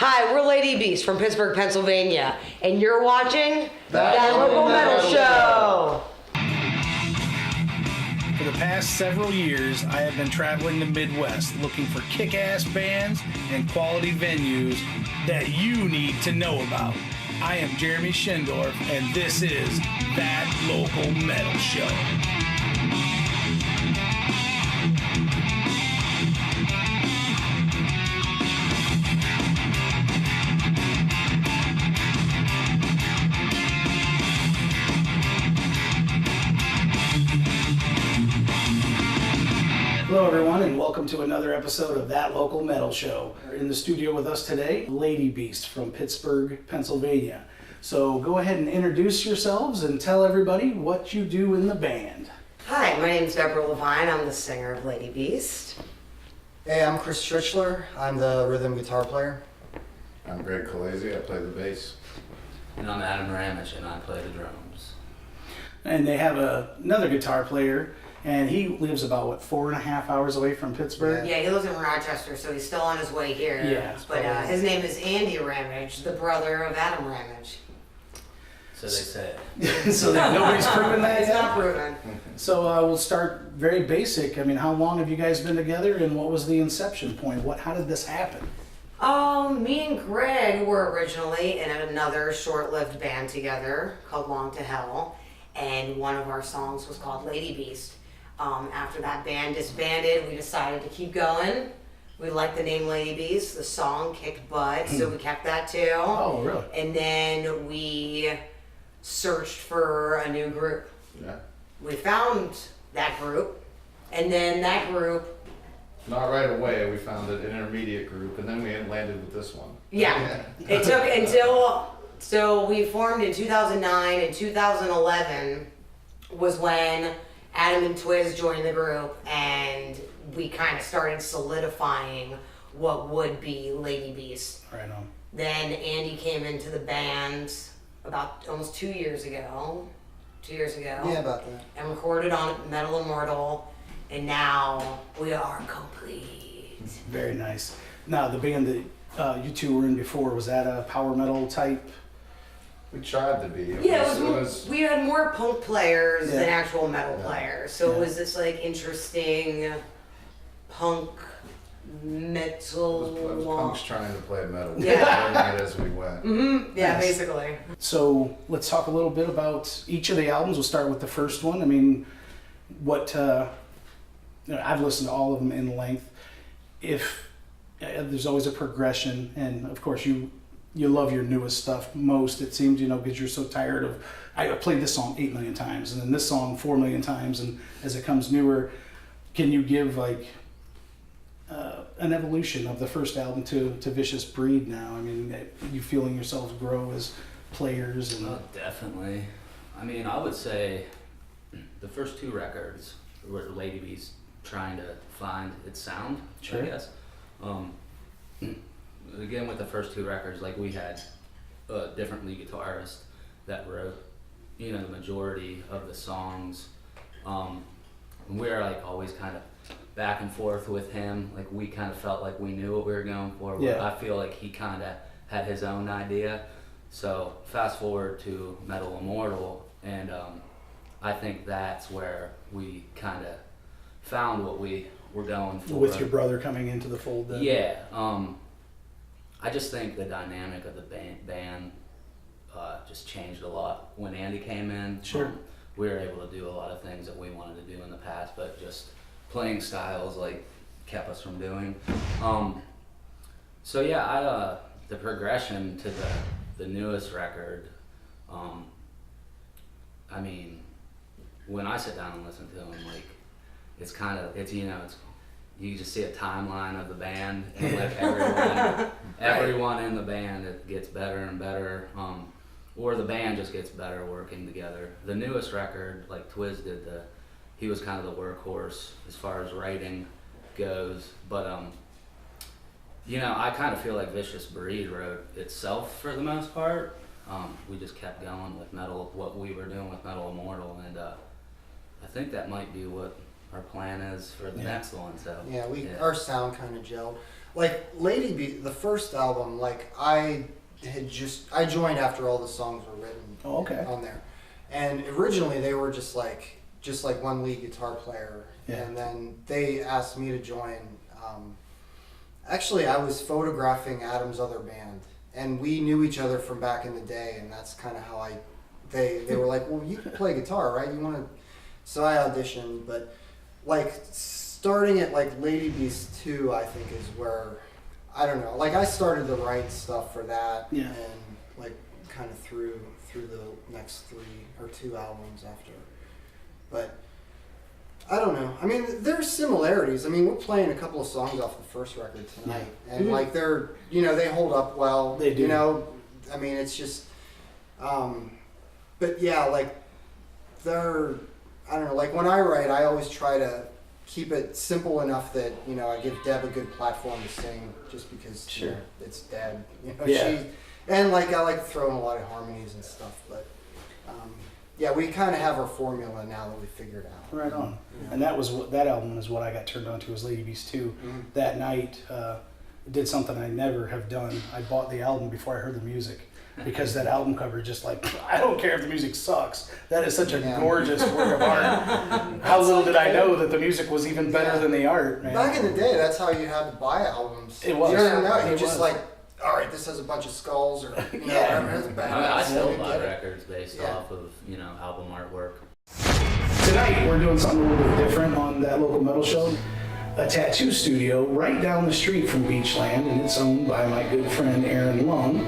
Hi, we're Lady Beast from Pittsburgh, Pennsylvania, and you're watching That Local Metal Show. For the past several years, I have been traveling the Midwest looking for kick-ass bands and quality venues that you need to know about. I am Jeremy Schindorf, and this is That Local Metal Show. Hello everyone, and welcome to another episode of That Local Metal Show. In the studio with us today, Lady Beast from Pittsburgh, Pennsylvania. So go ahead and introduce yourselves and tell everybody what you do in the band. Hi, my name's Deborah Levine. I'm the singer of Lady Beast. Hey, I'm Chris Strichler. I'm the rhythm guitar player. I'm Greg Calesi, I play the bass. And I'm Adam Ramich, and I play the drums. And they have another guitar player, and he lives about, 4.5 hours away from Pittsburgh? Yeah, he lives in Rochester, so he's still on his way here. Yeah. But his name is Andy Ramage, the brother of Adam Ramage. So they say. So nobody's proven that It's yet? not proven. So we'll start very basic. I mean, how long have you guys been together, and what was the inception point? How did this happen? Me and Greg were originally in another short-lived band together called Long to Hell, and one of our songs was called Lady Beast. After that band disbanded, we decided to keep going. We liked the name Lady Beast. The song kicked butt, so we kept that too. Oh, really? And then we searched for a new group. Yeah. We found that group, and then that group, Not right away, we found an intermediate group, and then we landed with this one. yeah, it took until, so we formed in 2009, and 2011 was when Adam and Twiz joined the group, and we kind of started solidifying what would be Lady Beast. Right on. Then Andy came into the band about almost 2 years ago. 2 years ago. Yeah, about that. And recorded on Metal Immortal, and now we are complete. Very nice. Now, the band that you two were in before, was that a power metal type? We tried to be. We had more punk players Yeah. than actual metal players, so Yeah. it was this like interesting punk It metal. was punks trying to play metal. Yeah. Learning it as we went. Yeah, Nice. basically. So let's talk a little bit about each of the albums. We'll start with the first one. I mean, I've listened to all of them in length. There's always a progression, and of course you love your newest stuff most, it seems, because you're so tired of, I played this song 8 million times, and then this song 4 million times, and as it comes newer, can you give an evolution of the first album to Vicious Breed now? I mean, you feeling yourselves grow as players? And Oh, definitely. I mean, I would say the first two records were Lady Beast trying to find its sound, Sure. I guess. Again, with the first two records, we had a different lead guitarist that wrote, the majority of the songs. We were always kind of back and forth with him. We kind of felt like we knew what we were going for. Yeah. I feel like he kind of had his own idea. So fast forward to Metal Immortal, and I think that's where we kind of found what we were going for. with your brother coming into the fold then? Yeah. I just think the dynamic of the band just changed a lot when Andy came in. Sure. We were able to do a lot of things that we wanted to do in the past, but just playing styles kept us from doing. So yeah, the progression to the newest record. I mean, when I sit down and listen to them, it's you just see a timeline of the band, and everyone in the band, it gets better and better, or the band just gets better working together. The newest record, Twiz did, he was kind of the workhorse as far as writing goes, but I kind of feel like Vicious Breed wrote itself for the most part. We just kept going with what we were doing with Metal Immortal, and I think that might be what our plan is for the next one. So Yeah, our sound kind of gelled. like Lady B, the first album, like I joined after all the songs were written on there, and originally they were just like one lead guitar player, and then they asked me to join. Actually, I was photographing Adam's other band, and we knew each other from back in the day, and that's kind of how they were like, well, you can play guitar, right? You want to? So I auditioned, but like starting at like Lady Beast 2, I think is where, I don't know, like I started to write stuff for that, and like kind of through the next 3 or 2 albums after, but I don't know. I mean, there's similarities. I mean, we're playing a couple of songs off the first record tonight, and like they're, they hold up well. They do. I mean, it's just, but yeah, like they're, I don't know. Like when I write, I always try to keep it simple enough that I give Deb a good platform to sing, just because it's Deb. And like I like to throw in a lot of harmonies and stuff, but. Yeah, we kind of have our formula now that we figured out. Right on. And that album is what I got turned on to, was Lady Beast 2. Mm-hmm. That night, did something I never have done. I bought the album before I heard the music, because that album cover just like, I don't care if the music sucks. That is such a gorgeous work of art. How little did I know that the music was even better than the art, man. Back in the day, that's how you had to buy albums. It was. You didn't know. You just like, all right, this has a bunch of skulls, or I still buy records based off of album artwork. Tonight we're doing something a little bit different on that local metal show. A tattoo studio right down the street from Beachland, and it's owned by my good friend Aaron Lung.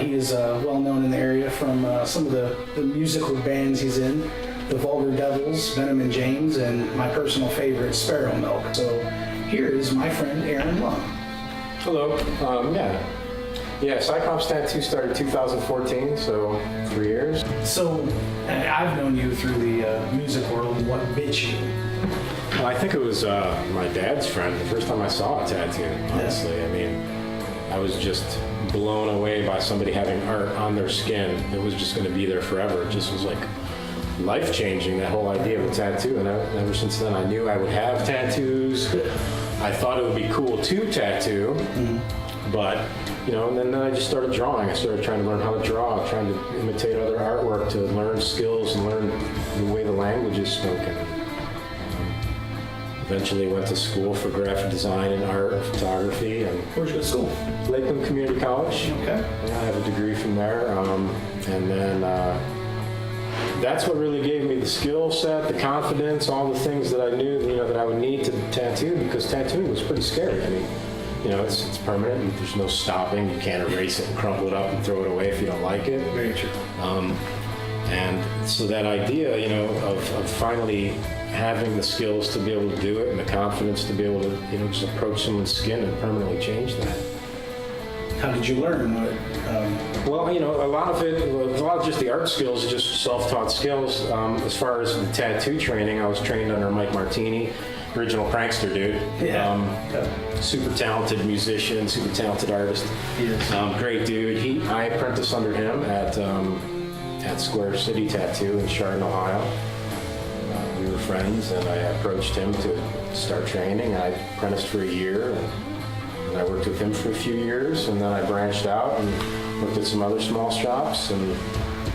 He is well known in the area from some of the musical bands he's in, the Vulgar Devils, Venom and James, and my personal favorite, Sparrow Milk. So here is my friend Aaron Lung. Hello. Cyclops Tattoo started 2014, so 3 years. So I've known you through the music world. What bit you? Well, I think it was my dad's friend. The first time I saw a tattoo, honestly. I mean, I was just blown away by somebody having art on their skin. It was just going to be there forever. It just was like life-changing, that whole idea of a tattoo. And ever since then, I knew I would have tattoos. I thought it would be cool to tattoo, but, and then I just started drawing. I started trying to learn how to draw, trying to imitate other artwork, to learn skills and learn the way the language is spoken. Eventually went to school for graphic design and art and photography. And where'd you go to school? Lakeland Community College. Okay. Yeah, I have a degree from there. And then that's what really gave me the skill set, the confidence, all the things that I knew, that I would need to tattoo, because tattooing was pretty scary. I mean, it's permanent. There's no stopping. You can't erase it and crumple it up and throw it away if you don't like it. Very true. And so that idea, of finally having the skills to be able to do it and the confidence to be able to, just approach someone's skin and permanently change that. How did you learn? Well, a lot of just the art skills, just self-taught skills. As far as the tattoo training, I was trained under Mike Martini, original prankster dude. Super talented musician, super talented artist. Great dude. I apprenticed under him at Square City Tattoo in Chardon, Ohio. We were friends, and I approached him to start training. I apprenticed for a year, and I worked with him for a few years, and then I branched out and worked at some other small shops, and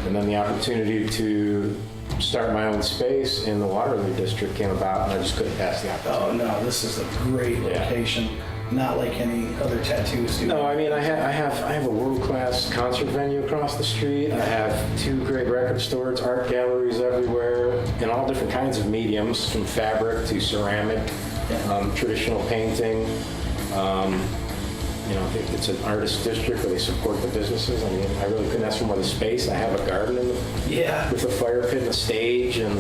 then the opportunity to start my own space in the Waterloo district came about, and I just couldn't pass the opportunity. Oh no, this is a great location. Not like any other tattoo studio. No, I mean I have a world-class concert venue across the street. I have 2 great record stores, art galleries everywhere, in all different kinds of mediums, from fabric to ceramic, traditional painting. It's an artist district where they support the businesses. I mean, I really couldn't ask for more of the space. I have a garden with a fire pit and a stage, and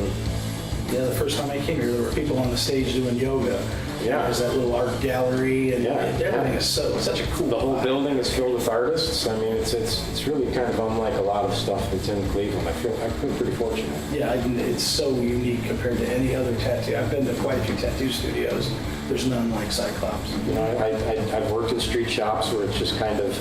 the first time I came here, there were people on the stage doing yoga. There's that little art gallery, and everything is such a cool. The whole building is filled with artists. I mean, it's really kind of unlike a lot of stuff that's in Cleveland. I feel pretty fortunate. Yeah, it's so unique compared to any other tattoo. I've been to quite a few tattoo studios. There's none like Cyclops. I've worked in street shops where it's just kind of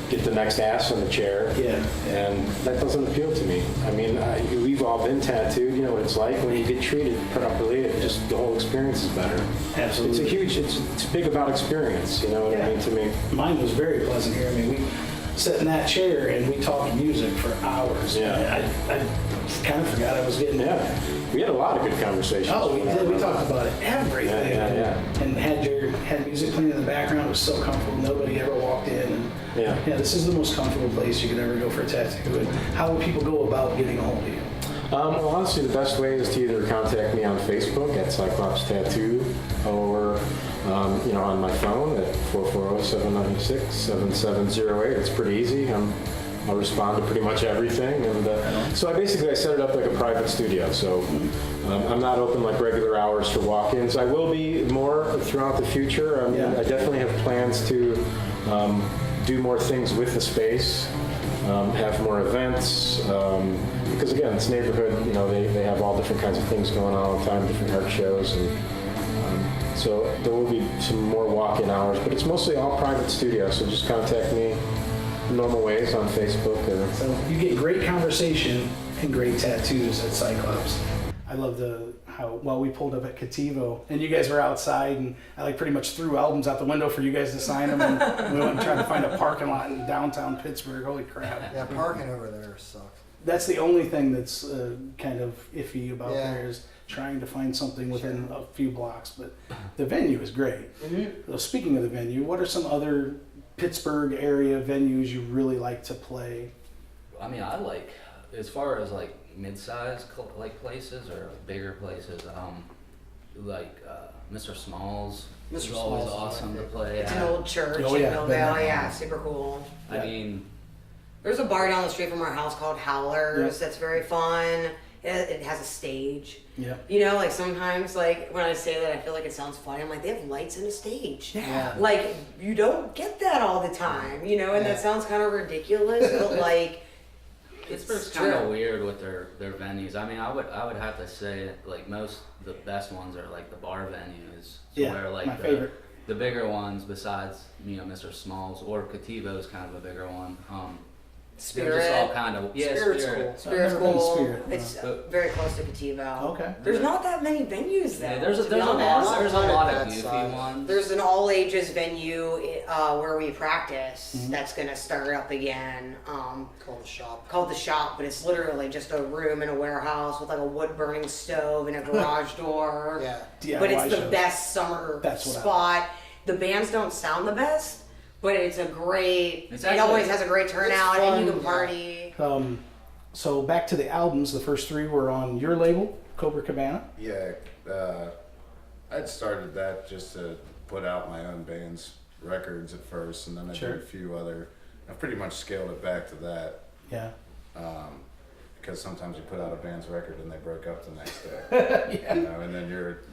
get the next ass in the chair. Yeah. And that doesn't appeal to me. I mean, we've all been tattooed. You know what it's like when you get treated properly. It just the whole experience is better. Absolutely. It's big about experience. You know what I mean to me. Mine was very pleasant here. I mean, we sat in that chair and we talked music for hours. Yeah. I kind of forgot I was getting We had a lot of good conversations. Oh, we did. We talked about everything. Yeah. And had music playing in the background. It was so comfortable. Nobody ever walked in. And this is the most comfortable place you could ever go for a tattoo. And how would people go about getting a hold of you? Well, honestly, the best way is to either contact me on Facebook at Cyclops Tattoo or, on my phone at 440-796-7708. It's pretty easy. I'll respond to pretty much everything. And so I set it up like a private studio. So I'm not open like regular hours for walk-ins. I will be more throughout the future. I definitely have plans to do more things with the space, have more events. Because again, this neighborhood, they have all different kinds of things going on all the time, different art shows. And so there will be some more walk-in hours, but it's mostly all private studio. So just contact me normal ways on Facebook. So you get great conversation and great tattoos at Cyclops. I love we pulled up at Cativo and you guys were outside and I pretty much threw albums out the window for you guys to sign them and we went and tried to find a parking lot in downtown Pittsburgh. Holy crap. Yeah, parking over there sucks. That's the only thing that's kind of iffy about there is trying to find something within a few blocks, but the venue is great. So speaking of the venue, what are some other Pittsburgh area venues you really like to play? I mean, I like, as far as like mid-sized places or bigger places, Mr. Smalls is always awesome to play It's at. an old church Oh, in yeah. Millvale, super cool. I mean, There's a bar down the street from our house called Howlers that's very fun. It has a stage. Yeah. Sometimes, when I say that, I feel like it sounds funny. I'm like, they have lights and a stage. Yeah. You don't get that all the time, and that sounds kind of ridiculous, but Pittsburgh's kind of weird with their venues. I mean, I would have to say the best ones are the bar venues. Where my favorite. The bigger ones besides Mr. Smalls or Cativo's kind of a bigger one. Spirit. They're just all kind of Spirit's Spirit. cool. Spirit's I've never been to cool. Spirit, It's very close to Cativo. Okay. There's not that many venues though. Yeah, there's a to be lot. honest. There's a lot of That goofy size. ones. There's an all ages venue where we practice that's gonna start up again. Called the shop. Called the shop, but it's literally just a room in a warehouse with a wood burning stove and a garage door. Yeah. DIY But it's the shows. best summer That's what I spot. The bands don't sound the best, but it's a great. It's It actually- always has a great turnout, It's and fun, you can yeah. party. So back to the albums, the first three were on your label, Cobra Cabana. Yeah, I'd started that just to put out my own band's records at first, and then I Sure. did a few other. I've pretty much scaled it back to that Yeah. because sometimes you put out a band's record and they broke up the next day, Yeah. and then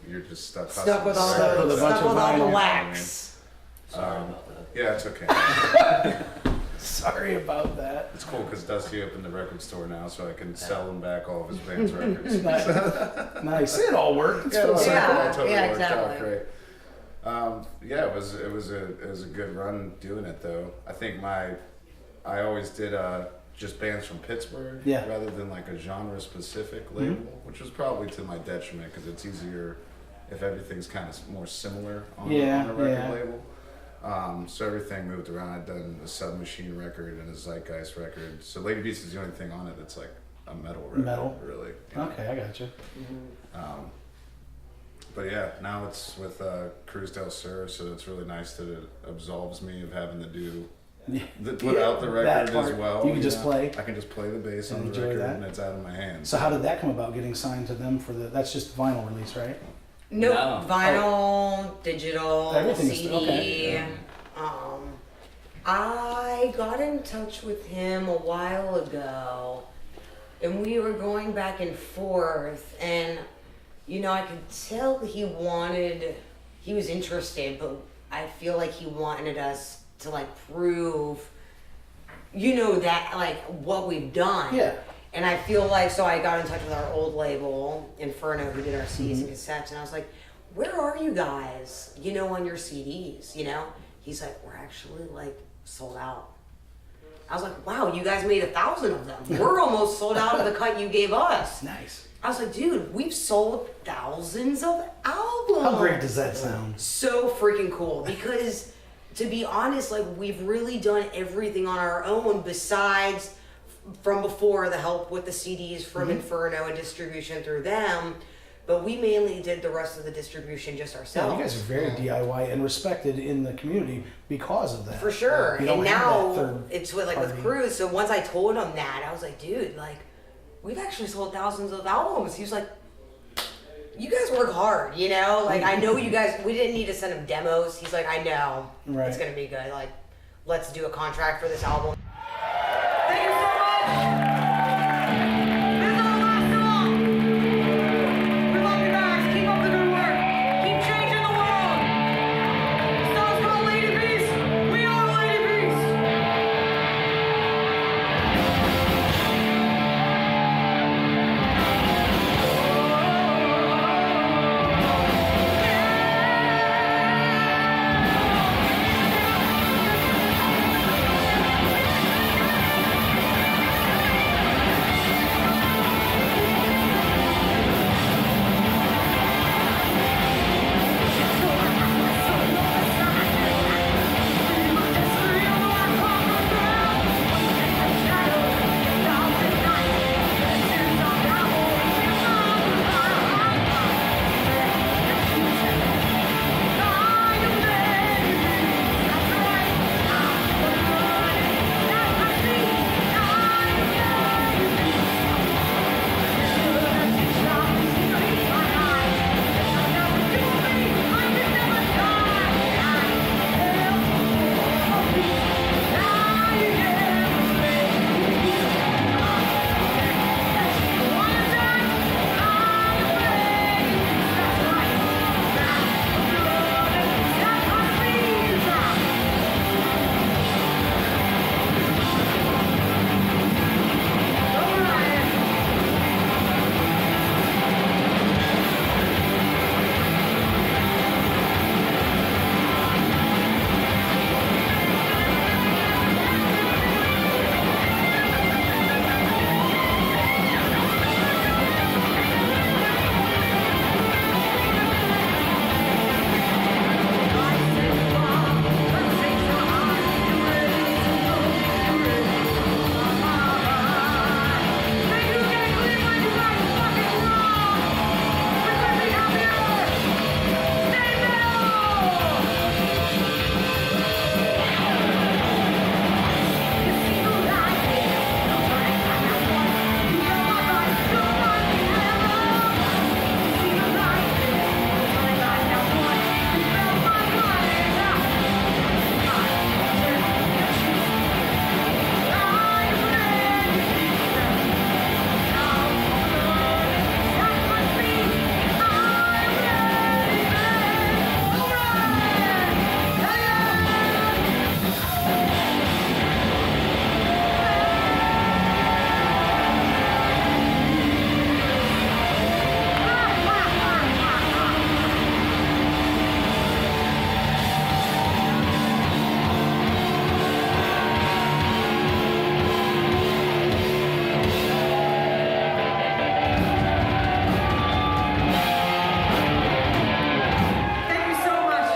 you're just stuck. Stuck with all Stuck with a the bunch stuck of with all the vinyl. wax. Sorry about that. Yeah, it's okay. Sorry about that. It's cool because Dusty opened the record store now, so I can sell him back all of his band's records. Nice. It all worked. It's full well, circle. Yeah, it totally yeah, worked out exactly. great. It was a good run doing it though. I think I always did just bands from Pittsburgh rather than like a genre specific label, which was probably to my detriment because it's easier if everything's kind of more similar on a record label. So everything moved around. I'd done a Submachine record and a Zeitgeist record. So Lady Beast is the only thing on it that's like a metal record, really. You know? Okay, I got you. But yeah, now it's with Cruz del Sur, so it's really nice that it absolves me of having to put out the record as well. You can just play. I can just play the bass And on the enjoy record, that. and it's out of my hands. So how did that come about, getting signed to them for that's just vinyl release, right? Nope. No. Vinyl, digital, Everything's- CD. okay. I got in touch with him a while ago, and we were going back and forth, and I could tell he was interested, but I feel like he wanted us to prove, that what we've done. Yeah. And I feel so I got in touch with our old label, Inferno, who did our CDs and cassettes, and I was like, where are you guys, on your CDs, He's like, we're actually, sold out. I was like, wow, you guys made 1,000 of them. We're almost sold out of the cut you gave us. Nice. I was like, dude, we've sold thousands of albums. How great does that sound? So freaking cool. Because to be honest, like, we've really done everything on our own besides from before the help with the CDs from Inferno and distribution through them. But we mainly did the rest of the distribution just Yeah, ourselves. you guys are very DIY and respected in the community because of that. For sure. You don't And have now that third it's with like with party. Cruz. So once I told him that, I was like, dude, like, we've actually sold thousands of albums. He was like, you guys work hard, you know? Like, I know you guys, we didn't need to send him demos. He's like, I know Right. it's going to be good. Like, let's do a contract for this album. Thank you so much. This is our last song. We love you guys. Keep up the good work. Keep changing the world. The song's called Lady Beast. We are Lady Beast. Thank you so much.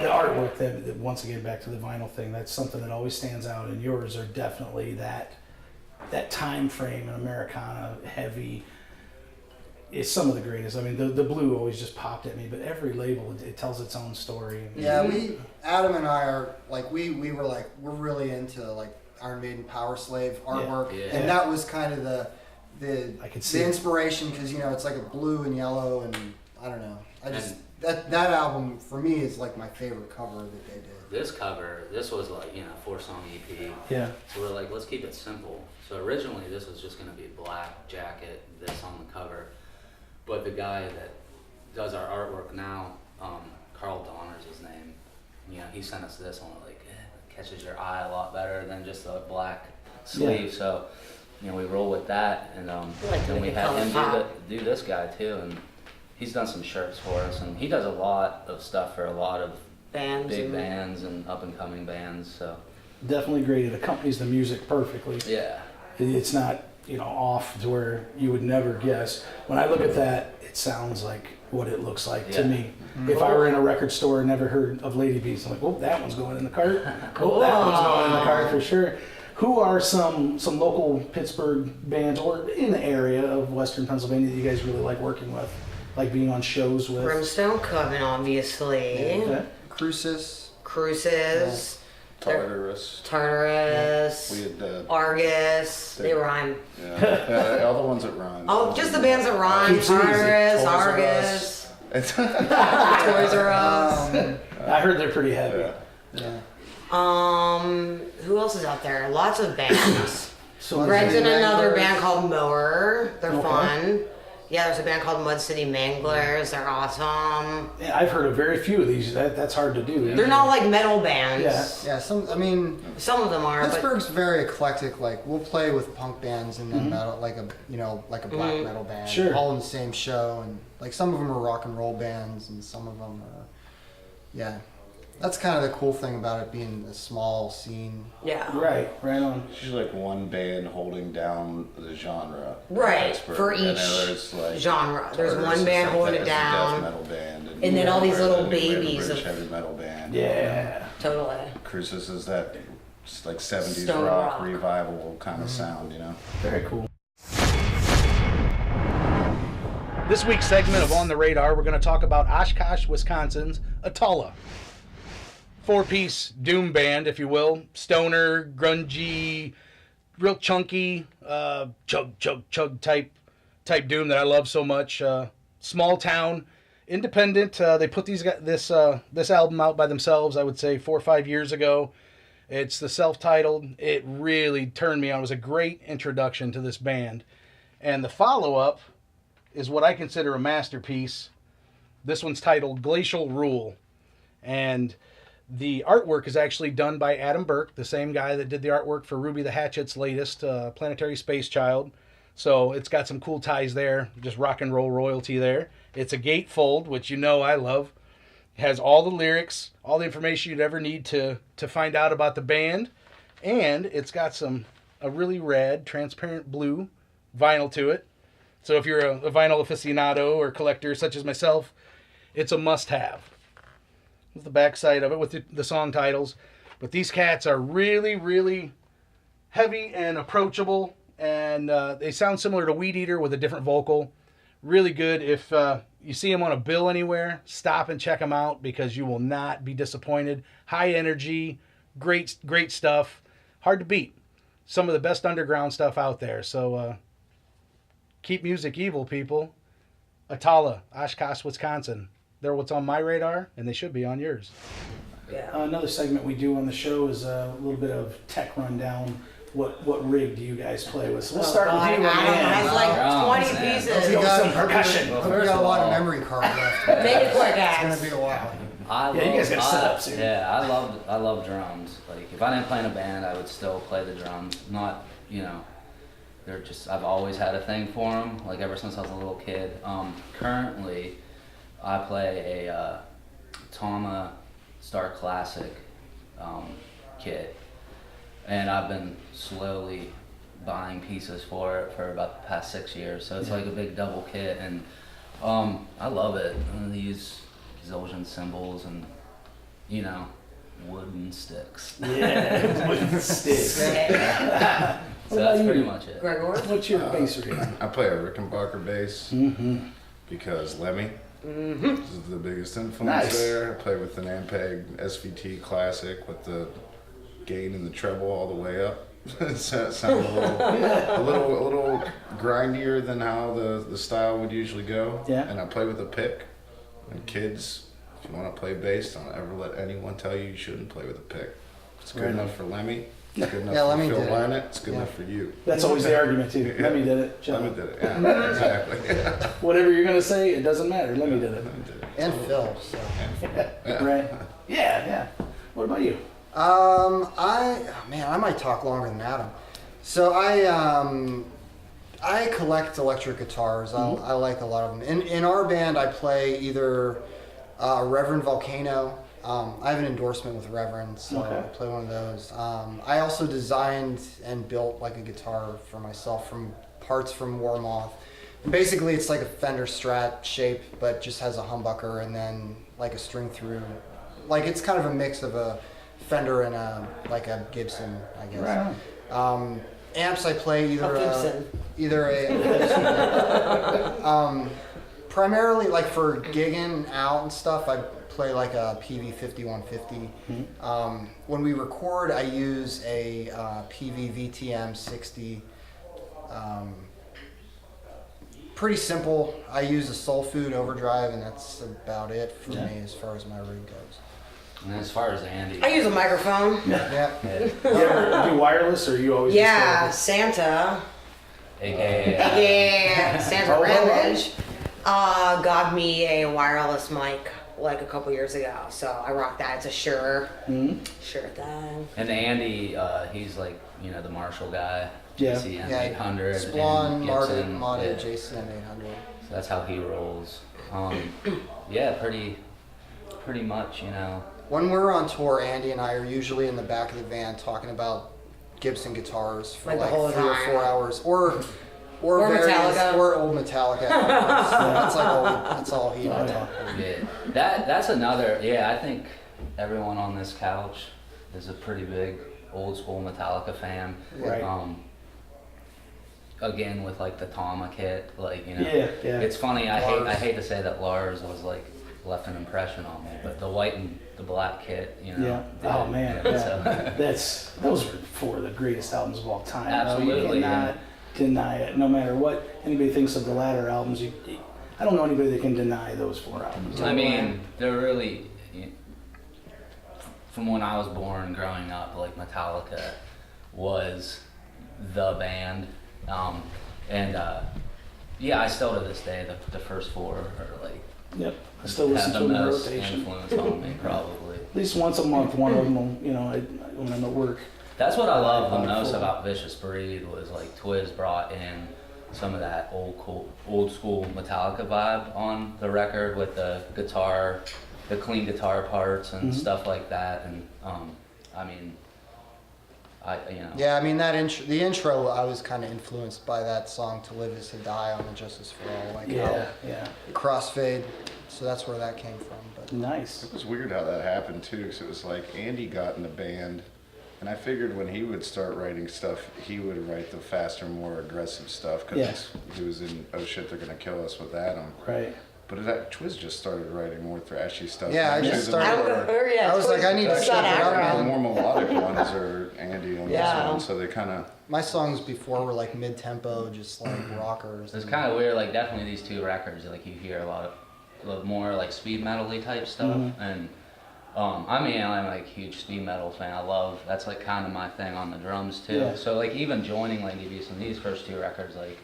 The artwork that once again back to the vinyl thing, that's something that always stands out, and yours are definitely that time frame in Americana heavy. It's some of the greatest. I mean, the blue always just popped at me, but every label it tells its own story. Yeah, Adam and I are like we're really into like Iron Maiden Power Slave artwork, Yeah. and that was kind of I could see the it. inspiration because it's like a blue and yellow, and I don't know. I just that album for me is like my favorite cover that they did. This was like 4-song EP. Yeah. So we're like, let's keep it simple. So originally this was just gonna be black jacket, this on the cover. But the guy that does our artwork now, Carl Donner's his name. He sent us this one, like, it catches your eye a lot better than just a black sleeve. Yeah. So, we roll with that, and like then we the had color him pop. do this guy too, and he's done some shirts for us, and he does a lot of stuff for a lot of Bands big and- bands and up and coming bands. So Definitely great. It accompanies the music perfectly. yeah, It's not, off to where you would never guess. When I look at that, it sounds like what it looks like to Yeah. me. If I were in a record store and never heard of Lady Beast, I'm like, oh, that one's going in the cart. Oh, that one's going in the cart for sure. Who are some local Pittsburgh bands or in the area of Western Pennsylvania that you guys really like working with? Like being on shows with? Brimstone Coven, obviously. Okay. Crucis. Cruises. Tartarus. We Tartarus. had Argus. They rhyme. yeah, all the ones that rhyme. Oh, just the bands that rhyme. Keeps it easy. Tartarus, Toys R Argus, It's Toys R Us. I heard they're pretty heavy. Yeah. Who else is out there? Lots of bands. So Greg's in another Manglers. band called Mower. They're Okay. fun. Yeah, there's a band called Mud City Manglers. They're awesome. Yeah, I've heard of very few of these. That's hard to do. They're not like metal bands. Yeah. Yeah, some Some of them are, but Pittsburgh's very eclectic. Like we'll play with punk bands and then metal, like a black metal band, Sure. all in the same show. And like some of them are rock and roll bands, and some of them are, yeah. That's kind of the cool thing about it being a small scene. yeah. Right on. She's like one band holding down the genre. in Right, Pittsburgh. for And each then there's, like, genre. There's Tartarus one is band like holding that- it is a down. death metal band. And then all these Mower, little the New Wave of babies British of- heavy metal band. Yeah. Totally. Crucis is that like 70s Stone rock, rock. revival kind of sound, Very cool. This week's segment of On the Radar, we're going to talk about Oshkosh, Wisconsin's Atala. Four-piece doom band, if you will. Stoner, grungy, real chunky, chug type doom that I love so much. Small town, independent. They put this album out by themselves, I would say 4 or 5 years ago. It's the self-titled. It really turned me on. It was a great introduction to this band. And the follow-up is what I consider a masterpiece. This one's titled Glacial Rule. And the artwork is actually done by Adam Burke, the same guy that did the artwork for Ruby the Hatchet's latest, Planetary Space Child. So it's got some cool ties there, just rock and roll royalty there. It's a gatefold, which I love. It has all the lyrics, all the information you'd ever need to find out about the band. And it's got a really rad, transparent blue vinyl to it. So if you're a vinyl aficionado or collector such as myself, it's a must-have. With the backside of it with the song titles. But these cats are really, really heavy and approachable. And they sound similar to Weed Eater with a different vocal. Really good. If you see them on a bill anywhere, stop and check them out because you will not be disappointed. High energy, great stuff. Hard to beat. Some of the best underground stuff out there. So keep music evil, people. Atala, Oshkosh, Wisconsin. They're what's on my radar, and they should be on yours. Yeah. Another segment we do on the show is a little bit of tech rundown. What rig do you guys play with? So we'll start with you. Adam man. has like Drums, 20 man. pieces. We got some percussion. Hope Well, we got a lot first of of all- memory card left. Make it quick, It's Axe. gonna be a while. Yeah, you guys gotta set up soon. Yeah, I love drums. Like if I didn't play in a band, I would still play the drums. Not, they're just, I've always had a thing for them. Like ever since I was a little kid. Currently, I play a Tama Star Classic kit, and I've been slowly buying pieces for it for about the past 6 years. So it's like a big double kit, and I love it. And they use Zildjian cymbals and wooden sticks. Yeah, wooden sticks. So that's pretty much it. Gregor? What's your bass rig? I play a Rickenbacker bass because Lemmy is the biggest influence Nice. there. I play with an Ampeg SVT Classic with the gain and the treble all the way up. It sounds a little grindier than how the style would usually go. Yeah. And I play with a pick. And kids, if you want to play bass, don't ever let anyone tell you shouldn't play with a pick. It's good enough for Lemmy. It's good enough Yeah, for Lemmy Phil did it. Lynott. It's good Yeah. enough for you. That's always the argument too. Yeah. Lemmy did it. Shut Lemmy up. did it. Yeah, exactly. Whatever you're gonna say, it doesn't matter. Lemmy did it. Lemmy did it. And Phil. So. Right? Yeah. What about you? I might talk longer than Adam. So I I collect electric guitars. I like a lot of them. In our band, I play either Reverend Volcano. I have an endorsement with Reverend, so I play one of those. I also designed and built like a guitar for myself from parts from Warmoth. And basically, it's like a Fender Strat shape, but just has a humbucker and then like a string through. Like it's kind of a mix of a Fender and a Gibson, I guess. Right. Amps, I play primarily like for gigging out and stuff. I play like a PV 5150. When we record, I use a PV VTM 60. Pretty simple. I use a Soul Food overdrive, and that's about it for me as far as my rig goes. And as far as Andy, I use a microphone. Yeah. You ever do wireless, or you always? Just Santa. AKA Santa Ramage got me a wireless mic like a couple years ago, so I rock that. It's a Shure thing. And Andy, he's like the Marshall guy. Yeah. JCM 800. Splon, Gibson, modded JCM 800. So that's how he rolls. Yeah, pretty much, When we're on tour, Andy and I are usually in the back of the van talking about Gibson guitars for like 3 or 4 hours, or Metallica, or old Metallica. That's all he and I talk about. Yeah, that's another. Yeah, I think everyone on this couch is a pretty big old school Metallica fan. Right. Again with like the Tama kit, like Yeah. It's funny. I hate to say that Lars was like left an impression on me, but the white and the black kit, Yeah. did, Oh man. Yeah. So. Those are 4 of the greatest albums of all time. Absolutely. You cannot deny it. No matter what anybody thinks of the latter albums, I don't know anybody that can deny those 4 albums. I mean, they're really. From when I was born, growing up, like Metallica was the band, I still to this day the first 4 are like. Yep, I still listen to them in most rotation. influence on me, probably. At least once a month, one of them will, when I'm at work. That's what I love the most about Vicious Breed was like Twiz brought in some of that old school Metallica vibe on the record with the guitar, the clean guitar parts and stuff like that, and Yeah, I mean the intro. I was kind of influenced by that song "To Live Is to Die" on the Justice for All, like Yeah. the crossfade. So that's where that came from. But Nice. It was weird how that happened too, because it was like Andy got in the band, and I figured when he would start writing stuff, he would write the faster, more aggressive stuff, because he was in, oh shit, they're gonna kill us with Adam. Right. But Twiz just started writing more thrashy stuff. yeah, I Actually, just the started. more- I was like, I need to It's step not it up, aggro. The man. more melodic ones are Andy on this one, so they kind of. My songs before were like mid-tempo, just like rockers. It's kind of weird. Like definitely these 2 records, like you hear a lot more like speed metal-y type stuff, and I'm like a huge speed metal fan. That's like kind of my thing on the drums too. Yeah. So like even joining like these first 2 records, like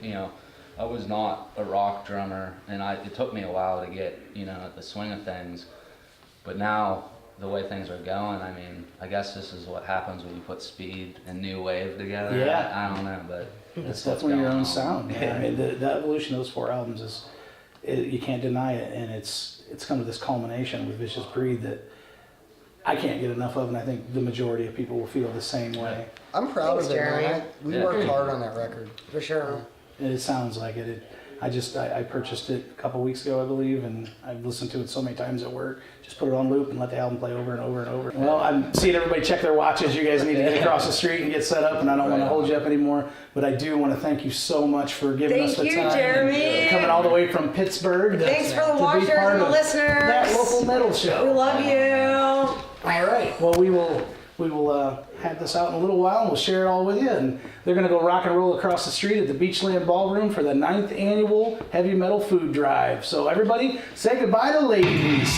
I was not a rock drummer, and it took me a while to get at the swing of things, but now the way things are going, I mean, I guess this is what happens when you put speed and new wave together. Yeah. I don't know, but It's what's definitely your going own on. sound. Yeah. I mean, the evolution of those 4 albums you can't deny it, and it's come to this culmination with Vicious Breed that I can't get enough of, and I think the majority of people will feel the same way. I'm proud Thanks, of it, man. Jeremy. We worked hard on that record. For sure. And it sounds like it. I purchased it a couple weeks ago, I believe, and I've listened to it so many times at work. Just put it on loop and let the album play over and over and over. Well, I'm seeing everybody check their watches. You guys need to get across the street and get set up, and I don't want to hold you up anymore. But I do want to thank you so much for giving us the Thank you, time. Jeremy. And coming all the way from Pittsburgh. Thanks for the to be watchers part and the of listeners. That local metal show. We love you. All right. Well, we will have this out in a little while, and we'll share it all with you. And they're going to go rock and roll across the street at the Beachland Ballroom for the 9th annual Heavy Metal Food Drive. So everybody, say goodbye to Lady Beast.